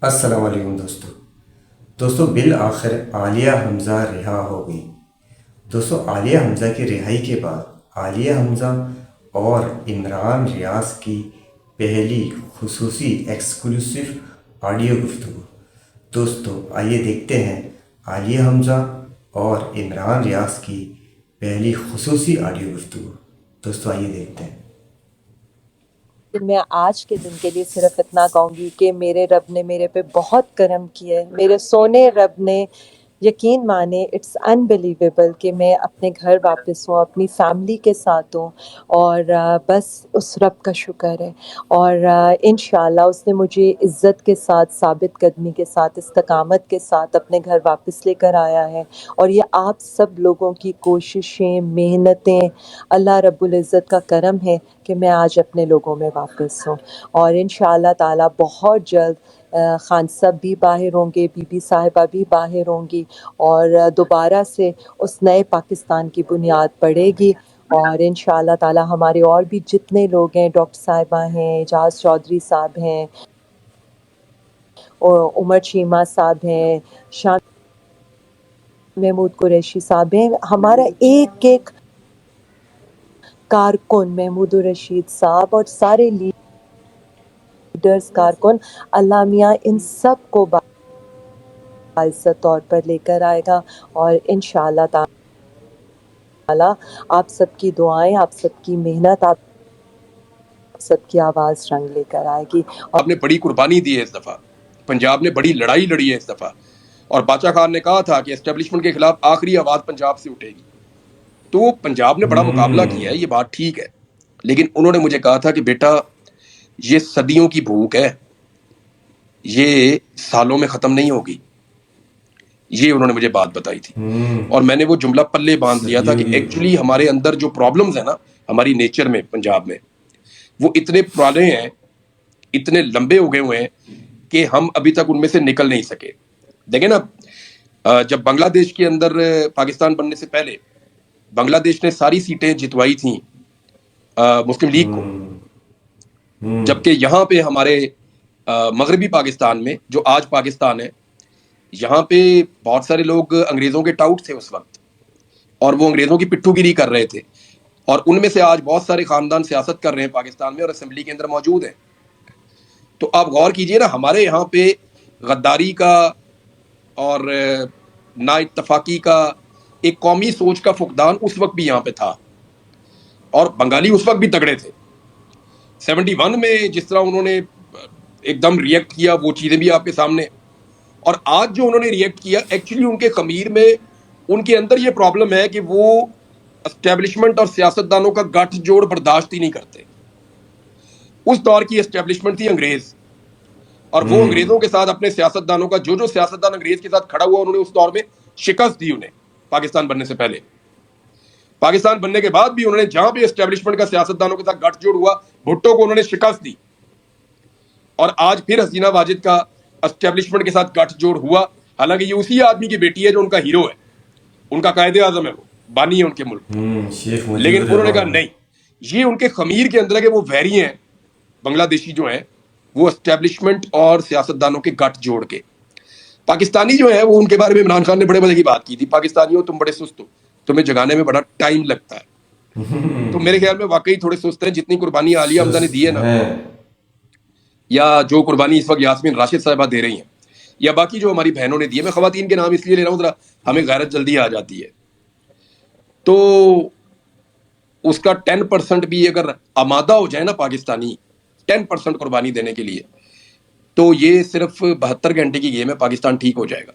السلام علیکم دوستو بالآخر عالیہ حمزہ رہا ہو گئی۔ دوستو عالیہ حمزہ کی رہائی کے بعد عالیہ حمزہ اور عمران ریاض کی پہلی خصوصی ایکسکلوسیو آڈیو گفتگو۔ دوستو آئیے دیکھتے ہیں عالیہ حمزہ اور عمران ریاض کی پہلی خصوصی آڈیو گفتگو۔ دوستو آئیے دیکھتے ہیں۔ میں آج کے دن کے لیے صرف اتنا کہوں گی کہ میرے رب نے میرے پہ بہت کرم کیا ہے، میرے سونے رب نے۔ یقین مانے اٹس انبلیویبل کہ میں اپنے گھر واپس ہوں، اپنی فیملی کے ساتھ ہوں، اور بس اس رب کا شکر ہے۔ اور انشاءاللہ اس نے مجھے عزت کے ساتھ، ثابت قدمی کے ساتھ، استقامت کے ساتھ اپنے گھر واپس لے کر آیا ہے۔ اور یہ آپ سب لوگوں کی کوششیں، محنتیں، اللہ رب العزت کا کرم ہے کہ میں آج اپنے لوگوں میں واپس ہوں۔ اور انشاءاللہ تعالی بہت جلد خان صاحب بھی باہر ہوں گے، بی بی صاحبہ بھی باہر ہوں گی، اور دوبارہ سے اس نئے پاکستان کی بنیاد پڑے گی۔ اور انشاءاللہ تعالی ہمارے اور بھی جتنے لوگ ہیں، ڈاکٹر صاحبہ ہیں، اعجاز چودھری صاحب ہیں، اور عمر چیمہ صاحب ہیں، شان محمود قریشی صاحب ہیں، ہمارا ایک ایک کارکن، محمود الرشید صاحب اور سارے لیڈرز، کارکن، اللہ میاں ان سب کو باعزت طور پر لے کر آئے گا۔ اور انشاءاللہ تعالی آپ سب کی دعائیں، آپ سب کی محنت، آپ سب کی آواز رنگ لے کر آئے گی۔ آپ نے بڑی قربانی دی ہے اس دفعہ، پنجاب نے بڑی لڑائی لڑی ہے اس دفعہ، اور بادشاہ خان نے کہا تھا کہ اسٹیبلشمنٹ کے خلاف آخری آواز پنجاب سے اٹھے گی۔ تو پنجاب نے بڑا مقابلہ کیا ہے، یہ بات ٹھیک ہے، لیکن انہوں نے مجھے کہا تھا کہ بیٹا یہ صدیوں کی بھوک ہے، یہ سالوں میں ختم نہیں ہوگی۔ یہ انہوں نے مجھے بات بتائی تھی، اور میں نے وہ جملہ پلے باندھ لیا تھا کہ ایکچولی ہمارے اندر جو پرابلمز ہیں نا ہماری نیچر میں پنجاب میں، وہ اتنے پرانے ہیں، اتنے لمبے ہو گئے ہوئے ہیں کہ ہم ابھی تک ان میں سے نکل نہیں سکے۔ دیکھیں نا، جب بنگلہ دیش کے اندر پاکستان بننے سے پہلے بنگلہ دیش نے ساری سیٹیں جتوائی تھیں مسلم لیگ کو، جبکہ یہاں پہ ہمارے مغربی پاکستان میں جو آج پاکستان ہے، یہاں پہ بہت سارے لوگ انگریزوں کے ٹاؤٹ تھے اس وقت، اور وہ انگریزوں کی پٹھو گیری کر رہے تھے، اور ان میں سے آج بہت سارے خاندان سیاست کر رہے ہیں پاکستان میں اور اسمبلی کے اندر موجود ہیں۔ تو آپ غور کیجئے نا، ہمارے یہاں پہ غداری کا اور نا اتفاقی کا، ایک قومی سوچ کا فقدان اس وقت بھی یہاں پہ تھا، اور بنگالی اس وقت بھی تگڑے تھے۔ 71 میں جس طرح انہوں نے ایک دم ریئیکٹ کیا، وہ چیزیں بھی آپ کے سامنے، اور آج جو انہوں نے ریئیکٹ کیا، ایکچولی ان کے خمیر میں، ان کے اندر یہ پرابلم ہے کہ وہ اسٹیبلشمنٹ اور سیاستدانوں کا گٹھ جوڑ برداشت ہی نہیں کرتے۔ اس دور کی اسٹیبلشمنٹ تھی انگریز، اور وہ انگریزوں کے ساتھ اپنے سیاستدانوں کا، جو سیاستدان انگریز کے ساتھ کھڑا ہوا، انہوں نے اس دور میں شکست دی انہیں، پاکستان بننے سے پہلے۔ پاکستان بننے کے بعد بھی انہوں نے جہاں بھی اسٹیبلشمنٹ کا سیاستدانوں کے ساتھ گٹھ جوڑ ہوا، بھٹو کو انہوں نے شکست دی، اور آج پھر حسینہ واجد کا اسٹیبلشمنٹ کے ساتھ گٹھ جوڑ ہوا، حالانکہ یہ اسی آدمی کی بیٹی ہے جو ان کا ہیرو ہے، ان کا قائد اعظم ہے، وہ بانی ہے ان کے ملک کی، لیکن انہوں نے کہا نہیں، یہ ان کے خمیر کے اندر ہے کہ وہ ویری ہیں، بنگلہ دیشی جو ہیں، وہ اسٹیبلشمنٹ اور سیاستدانوں کے گٹھ جوڑ کے۔ پاکستانی جو ہے وہ، ان کے بارے میں عمران خان نے بڑے مزے کی بات کی تھی، پاکستانیوں تم بڑے سست ہو، تمہیں جگانے میں بڑا ٹائم لگتا ہے۔ تو میرے خیال میں واقعی تھوڑے سست ہیں، جتنی قربانی عالیہ حمزہ نے دی ہے نا، یا جو قربانی اس وقت یاسمین راشد صاحبہ دے رہی ہیں، یا باقی جو ہماری بہنوں نے دی ہے، میں خواتین کے نام اس لیے لے رہا ہوں، ذرا ہمیں غیرت جلدی آ جاتی ہے، تو اس کا 10% بھی اگر آمادہ ہو جائے نا پاکستانی 10% قربانی دینے کے لیے، تو یہ صرف 72 گھنٹے کی گیم ہے، پاکستان ٹھیک ہو جائے گا۔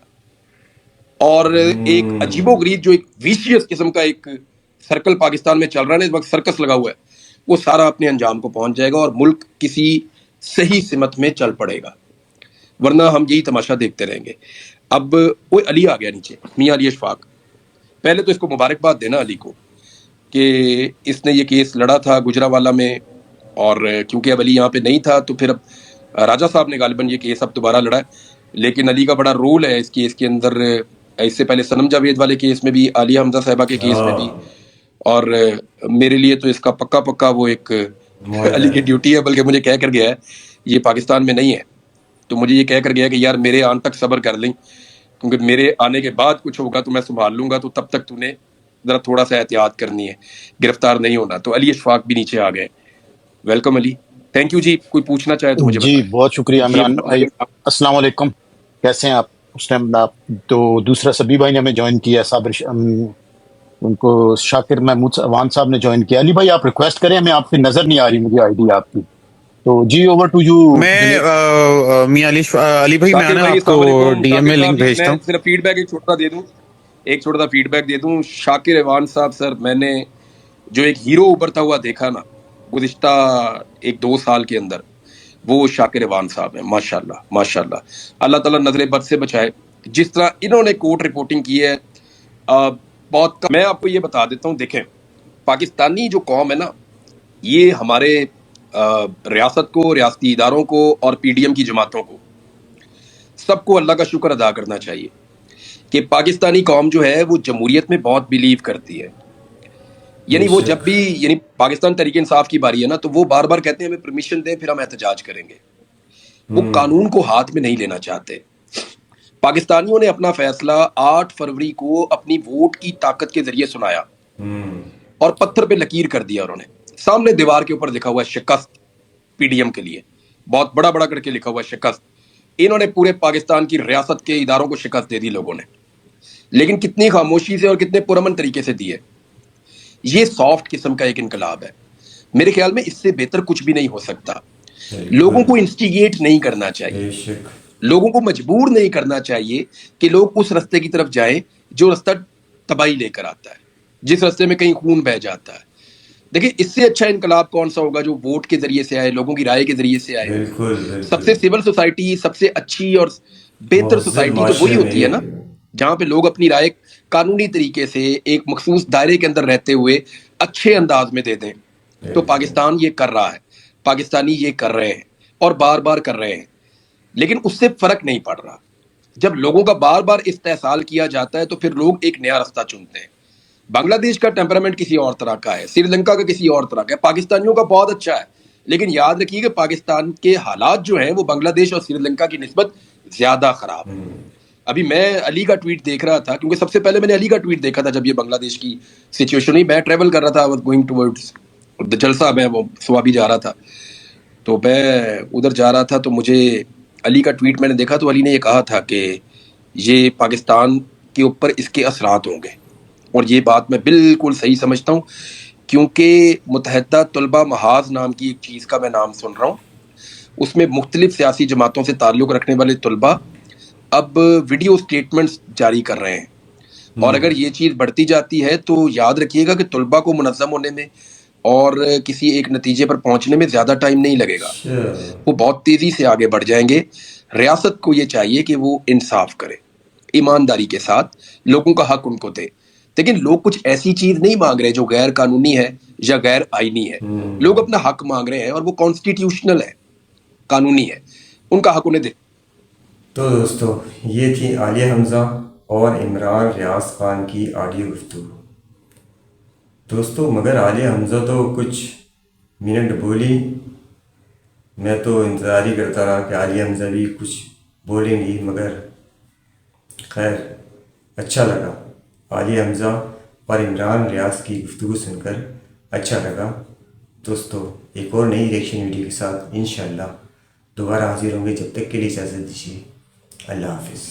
اور ایک عجیب و غریب جو ایک ویشیس قسم کا ایک سرکل پاکستان میں چل رہا ہے نا، اس وقت سرکس لگا ہوا ہے، وہ سارا اپنے انجام کو پہنچ جائے گا، اور ملک کسی صحیح سمت میں چل پڑے گا، ورنہ ہم یہی تماشا دیکھتے رہیں گے۔ اب وہ علی آ گیا نیچے، میاں علی اشفاق، پہلے تو اس کو مبارکباد دینا علی کو کہ اس نے یہ کیس لڑا تھا گجرانوالہ میں، اور کیونکہ اب علی یہاں پہ نہیں تھا تو پھر اب راجہ صاحب نے غالباً یہ کیس اب دوبارہ لڑا ہے، لیکن علی کا بڑا رول ہے اس کیس کے اندر۔ اس سے پہلے صنم جاوید والے کیس میں بھی، عالیہ حمزہ صاحبہ کے کیس میں بھی، اور میرے لیے تو اس کا پکا وہ ایک علی کی ڈیوٹی ہے، بلکہ مجھے کہہ کر گیا ہے یہ پاکستان میں نہیں ہے، تو مجھے یہ کہہ کر گیا کہ یار میرے آن تک صبر کر لیں، کیونکہ میرے آنے کے بعد کچھ ہوگا تو میں سنبھال لوں گا، تو تب تک تو نے ذرا تھوڑا سا احتیاط کرنی ہے، گرفتار نہیں ہونا۔ تو علی اشفاق بھی نیچے آ گئے، ویلکم علی، تھینک یو جی۔ کوئی پوچھنا چاہے تو مجھے جی بتائیں۔ بہت شکریہ جی عمران بھائی، السلام علیکم، کیسے ہیں آپ؟ اس ٹائم آپ تو دوسرا سبی بھائی نے ہمیں جوائن کیا، ان کو شاکر محمود وان صاحب نے جوائن کیا۔ علی بھائی آپ ریکویسٹ کریں، ہمیں آپ کی نظر نہیں آ رہی، مجھے آئی ڈی آپ کی، تو جی اوور ٹو یو میں جنید۔ میاں علی بھائی میں شاکر نا بھائی آپ کو السلام علیکم۔ ڈی ایم شاکر میں صاحب لنک جی بھیجتا میں ہوں۔ صرف فیڈ بیک ایک چھوٹا سا فیڈ بیک دے دوں۔ شاکر ایوان صاحب سر، میں نے جو ایک ہیرو ابھرتا ہوا دیکھا نا گزشتہ 1-2 سال کے اندر، وہ شاکر ایوان صاحب ہیں، ماشاء اللہ ماشاء اللہ۔ اللہ تعالیٰ نظر بد سے بچائے۔ جس طرح انہوں نے کوٹ رپورٹنگ کی ہے، بہت میں آپ کو یہ بتا دیتا ہوں، دیکھیں پاکستانی جو قوم ہے نا، یہ ہمارے ریاست کو، ریاستی اداروں کو اور پی ڈی ایم کی جماعتوں کو سب کو اللہ کا شکر ادا کرنا چاہیے کہ پاکستانی قوم جو ہے وہ جمہوریت میں بہت بلیو کرتی ہے۔ بے یعنی وہ جب شک بھی یعنی پاکستان تحریک انصاف کی باری ہے نا، تو وہ بار بار کہتے ہیں ہمیں پرمیشن دیں پھر ہم احتجاج کریں گے۔ وہ قانون کو ہاتھ میں نہیں لینا چاہتے۔ پاکستانیوں نے اپنا فیصلہ 8 فروری کو اپنی ووٹ کی طاقت کے ذریعے سنایا اور پتھر پہ لکیر کر دیا انہوں نے۔ سامنے دیوار کے اوپر لکھا ہوا ہے شکست، پی ڈی ایم کے لیے بہت بڑا بڑا کر کے لکھا ہوا ہے شکست۔ انہوں نے پورے پاکستان کی ریاست کے اداروں کو شکست دے دی لوگوں نے، لیکن کتنی خاموشی سے اور کتنے پرامن طریقے سے دی ہے۔ یہ سافٹ قسم کا ایک انقلاب ہے، میرے خیال میں اس سے بہتر کچھ بھی نہیں ہو سکتا۔ لوگوں بالکل کو انسٹیگیٹ نہیں کرنا چاہیے، بے شک لوگوں کو مجبور نہیں کرنا چاہیے کہ لوگ اس رستے کی طرف جائیں جو رستہ تباہی لے کر آتا ہے، جس رستے میں کہیں خون بہہ جاتا ہے۔ دیکھیں اس سے اچھا انقلاب کون سا ہوگا جو ووٹ کے ذریعے سے آئے، لوگوں کی رائے کے ذریعے سے آئے۔ بالکل سب بالکل سے سول سوسائٹی، سب سے اچھی اور بہتر مہذب سوسائٹی تو وہی معاشرے میں ہوتی ہے نا جہاں پہ لوگ اپنی رائے قانونی طریقے سے ایک مخصوص دائرے کے اندر رہتے ہوئے اچھے انداز میں دے دیں۔ تو پاکستان یہ کر رہا ہے، پاکستانی یہ کر رہے ہیں اور بار بار کر رہے ہیں، لیکن اس سے فرق نہیں پڑ رہا۔ جب لوگوں کا بار بار استحصال کیا جاتا ہے تو پھر لوگ ایک نیا رستہ چنتے ہیں۔ بنگلہ دیش کا ٹیمپرامنٹ کسی اور طرح کا ہے، سری لنکا کا کسی اور طرح کا ہے، پاکستانیوں کا بہت اچھا ہے، لیکن یاد رکھیے کہ پاکستان کے حالات جو ہیں وہ بنگلہ دیش اور سری لنکا کی نسبت زیادہ خراب ہیں۔ ابھی میں علی کا ٹویٹ دیکھ رہا تھا، کیونکہ سب سے پہلے میں نے علی کا ٹویٹ دیکھا تھا جب یہ بنگلہ دیش کی سچویشن ہوئی۔ میں ٹریول کر رہا تھا، گوئنگ ٹورڈز جلسہ، میں وہ سوابی جا رہا تھا، تو میں ادھر جا رہا تھا تو مجھے علی کا ٹویٹ میں نے دیکھا، تو علی نے یہ کہا تھا کہ یہ پاکستان کے اوپر اس کے اثرات ہوں گے، اور یہ بات میں بالکل صحیح سمجھتا ہوں، کیونکہ متحدہ طلبہ محاذ نام کی ایک چیز کا میں نام سن رہا ہوں، اس میں مختلف سیاسی جماعتوں سے تعلق رکھنے والے طلبہ اب ویڈیو سٹیٹمنٹس جاری کر رہے ہیں، اور اگر یہ چیز بڑھتی جاتی ہے تو یاد رکھیے گا کہ طلبہ کو منظم ہونے میں اور کسی ایک نتیجے پر پہنچنے میں زیادہ ٹائم نہیں لگے گا، وہ بہت تیزی سے آگے بڑھ جائیں گے۔ ریاست کو یہ چاہیے کہ وہ انصاف کرے، ایمانداری کے ساتھ لوگوں کا حق ان کو دے، لیکن لوگ کچھ ایسی چیز نہیں مانگ رہے جو غیر قانونی ہے یا غیر آئینی ہے۔ لوگ اپنا حق مانگ رہے ہیں اور وہ کانسٹیٹیوشنل ہے، قانونی ہے، ان کا حق انہیں دے۔ تو دوستو یہ تھی عالیہ حمزہ اور عمران ریاض خان کی آڈیو گفتگو دوستو، مگر عالیہ حمزہ تو کچھ منٹ بولی، میں تو انتظار ہی کرتا رہا کہ عالیہ حمزہ بھی کچھ بولیں گی، مگر خیر اچھا لگا عالیہ حمزہ اور عمران ریاض کی گفتگو سن کر اچھا لگا دوستو۔ ایک اور نئی ریئیکشن ویڈیو کے ساتھ انشاءاللہ دوبارہ حاضر ہوں گے، جب تک کے لیے اجازت دیجیے، اللہ حافظ۔